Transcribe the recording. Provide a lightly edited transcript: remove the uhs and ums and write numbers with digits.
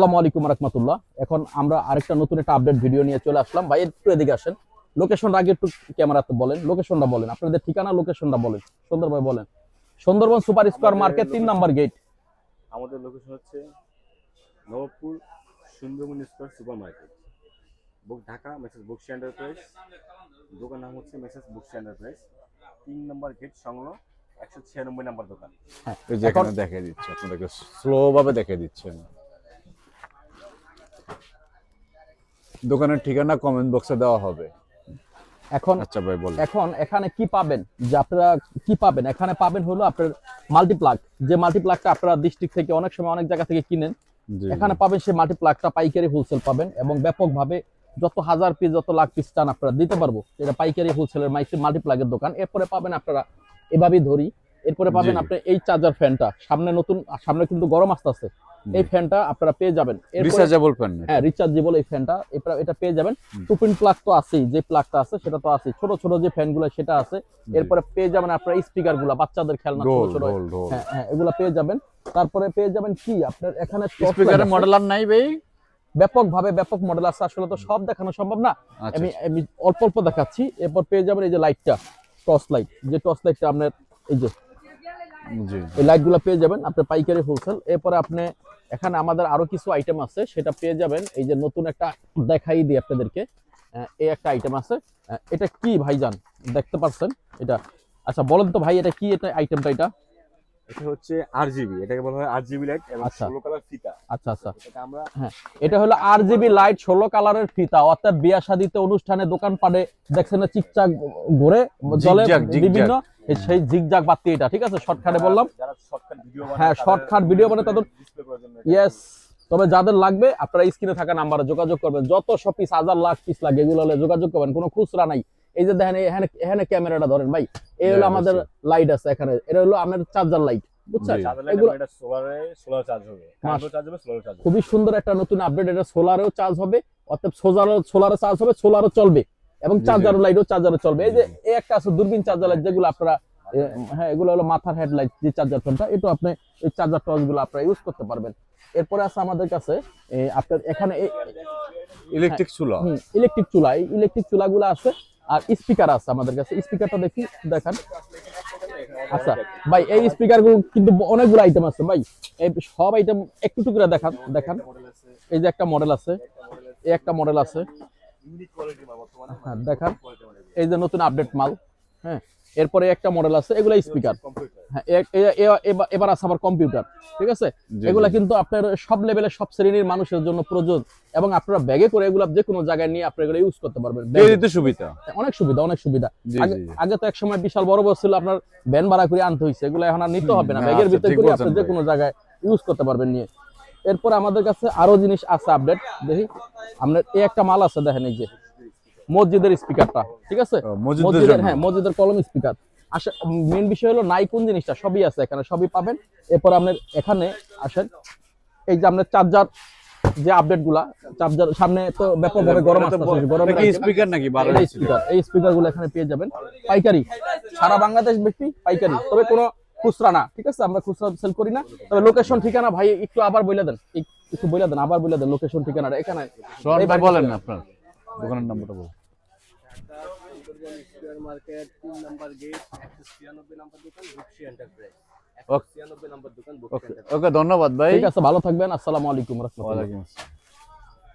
আসসালামু আলাইকুম রাহমাতুল্লাহ। এখন আমরা আরেকটা নতুন একটা আপডেট ভিডিও নিয়ে চলে আসলাম। ভাই একটু এদিকে আসেন। লোকেশনটা আগে একটু ক্যামেরাতে বলেন, লোকেশনটা বলেন, আপনাদের ঠিকানা লোকেশনটা বলেন, সুন্দরভাবে বলেন। Sundarban super square market 3 number gate. আমাদের লোকেশন হচ্ছে Nawabpur Sundarban square super market, Dhaka message books enterprise. দোকান নাম হচ্ছে message books enterprise, 3 number gate সংলগ্ন 196 নম্বর দোকান। এই যে এখানে দেখিয়ে দিচ্ছি, আপনাদেরকে স্লো ভাবে দেখিয়ে দিচ্ছেন। দোকানের ঠিকানা কমেন্ট বক্সে দেওয়া হবে। এখন আচ্ছা ভাই বলেন। এখন এখানে কি পাবেন, যে আপনারা কি পাবেন এখানে পাবেন হলো আপনার মাল্টিপ্লাগ। যে মাল্টিপ্লাগটা আপনারা ডিস্ট্রিক্ট থেকে অনেক সময় অনেক জায়গা থেকে কিনেন, এখানে পাবেন সেই মাল্টিপ্লাগটা পাইকারি হোলসেল পাবেন এবং ব্যাপকভাবে যত হাজার পিস যত লাখ পিস চান আপনারা দিতে পারবো। এটা পাইকারি হোলসেলের মাল্টিপ্লাগের দোকান। এরপরে পাবেন আপনারা এভাবেই ধরি, এরপরে পাবেন আপনি এই চার্জার ফ্যানটা, সামনে কিন্তু গরম আসতেছে, এই ফ্যানটা আপনারা পেয়ে যাবেন। রিচার্জেবল ফ্যান, হ্যাঁ রিচার্জেবল এই ফ্যানটা এটা পেয়ে যাবেন। 2 পিন প্লাগ তো আছেই, যে প্লাগটা আছে সেটা তো আছে, ছোট ছোট যে ফ্যানগুলো সেটা আছে। এরপরে পেয়ে যাবেন আপনারা স্পিকার গুলা, বাচ্চাদের খেলনা ছোট ছোট, হ্যাঁ হ্যাঁ এগুলা পেয়ে যাবেন। তারপরে পেয়ে যাবেন কি আপনার এখানে স্পিকারের মডেল আর নাই ভাই, ব্যাপক মডেল আছে। আসলে তো সব দেখানো সম্ভব না, আমি অল্প অল্প দেখাচ্ছি। এরপর পেয়ে যাবেন এই যে লাইটটা, টর্চ লাইট, যে টর্চ লাইটটা আপনার এই যে এই লাইটগুলো পেয়ে যাবেন আপনার পাইকারি হোলসেল। এরপরে আপনি এখানে আমাদের আরো কিছু আইটেম আছে, সেটা পেয়ে যাবেন। এই যে নতুন একটা দেখাই দিই আপনাদেরকে, এই একটা আইটেম আছে। এটা কি ভাইজান দেখতে পাচ্ছেন এটা? আচ্ছা বলেন তো ভাই, এটা কি এটা আইটেমটা? এটা হচ্ছে আরজিবি, এটাকে বলা হয় আরজিবি লাইট এবং 16 কালার ফিতা। আচ্ছা এটা আমরা হ্যাঁ, এটা হলো আরজিবি লাইট 16 কালারের ফিতা, অর্থাৎ বিয়া শাদিতে অনুষ্ঠানে দোকানপাটে দেখছেন না চিকচাক ঘুরে জলে বিভিন্ন সেই জিগজাগ বাতি, এটা ঠিক আছে। শর্টকাটে বললাম, যারা শর্টকাট ভিডিও বানায়, হ্যাঁ শর্টকাট ভিডিও বানায় তাদের ডিসপ্লে করার জন্য। ইয়েস, তবে যাদের লাগবে আপনারা স্ক্রিনে থাকা নাম্বারে যোগাযোগ করবেন। যত সব পিস হাজার লাখ পিস লাগে এগুলো হলে যোগাযোগ করবেন, কোনো খুচরা নাই। এই যে দেখেন এখানে ক্যামেরাটা ধরেন ভাই, এই হলো আমাদের লাইট আছে এখানে, এটা হলো আমাদের চার্জার লাইট, বুঝছেন? এগুলো এটা সোলার চার্জ হবে, কারেন্টও চার্জ হবে, সোলার চার্জ হবে। খুবই সুন্দর একটা নতুন আপডেট। এটা সোলারেও চার্জ হবে, অর্থাৎ সোলারে চার্জ হবে, সোলারও চলবে এবং চার্জার লাইটও চার্জারে চলবে। এই যে এই একটা আছে দূরবীন চার্জার লাইট, যেগুলো আপনারা হ্যাঁ এগুলো হলো মাথার হেডলাইট, যে চার্জার ফোনটা, এটা আপনি এই চার্জার টর্চ গুলো আপনারা ইউজ করতে পারবেন। এরপরে আছে আমাদের কাছে আপনার এখানে ইলেকট্রিক চুলা, ইলেকট্রিক চুলাগুলো আছে, আর স্পিকার আছে আমাদের কাছে। স্পিকারটা দেখান। আচ্ছা ভাই, এই স্পিকার গুলো কিন্তু অনেকগুলো আইটেম আছে ভাই, এই সব আইটেম একটু একটু করে দেখান। এই যে একটা মডেল আছে, এই একটা মডেল আছে, হ্যাঁ দেখান। এই যে নতুন আপডেট মাল, হ্যাঁ। এরপরে একটা মডেল আছে, এগুলা স্পিকার, হ্যাঁ। এবার আছে আবার কম্পিউটার, ঠিক আছে। এগুলা কিন্তু আপনার সব লেভেলের সব শ্রেণীর মানুষের জন্য প্রয়োজন, এবং আপনারা ব্যাগে করে এগুলা যে কোনো জায়গায় নিয়ে আপনারা এগুলো ইউজ করতে পারবেন। সুবিধা, অনেক সুবিধা। আগে তো এক সময় বিশাল বড় বড় ছিল, আপনার ভ্যান ভাড়া করে আনতে হয়েছে, এগুলো এখন আর নিতে হবে না, ব্যাগের ভিতরে করে আপনি যে কোনো জায়গায় ইউজ করতে পারবেন নিয়ে। এরপর আমাদের কাছে আরো জিনিস আছে আপডেট, দেখি আপনার এই একটা মাল আছে, দেখেন এই যে মসজিদের স্পিকারটা, ঠিক আছে। মসজিদের কলম স্পিকার আসে। মেইন বিষয় হলো নাই কোন জিনিসটা, সবই আছে এখানে, সবই পাবেন। এরপর আপনার এখানে আসেন, এই যে আপনার চার্জার, যে আপডেট গুলা, চার্জার সামনে তো ব্যাপকভাবে গরম আসছে, গরমের স্পিকার নাকি এই স্পিকার গুলো এখানে পেয়ে যাবেন পাইকারি, সারা বাংলাদেশ ব্যক্তি পাইকারি, তবে কোনো খুচরা না, ঠিক আছে। আমরা খুচরা সেল করি না। তবে লোকেশন ঠিকানা ভাই একটু আবার বলে দেন, আবার বলে দেন লোকেশন ঠিকানাটা। এখানে বলেন না আপনার দোকানের নামটা বলুন। মার্কেট 3 নাম্বার গেট, 196 নাম্বার দোকান, বুকসি এন্টারপ্রাইজ। 196 নাম্বার দোকান, বুকসি এন্টারপ্রাইজ। ওকে, ধন্যবাদ ভাই, ঠিক আছে, ভালো থাকবেন। আসসালামু আলাইকুম রাহমাতুল্লাহ। ওয়া আলাইকুম আসসালাম।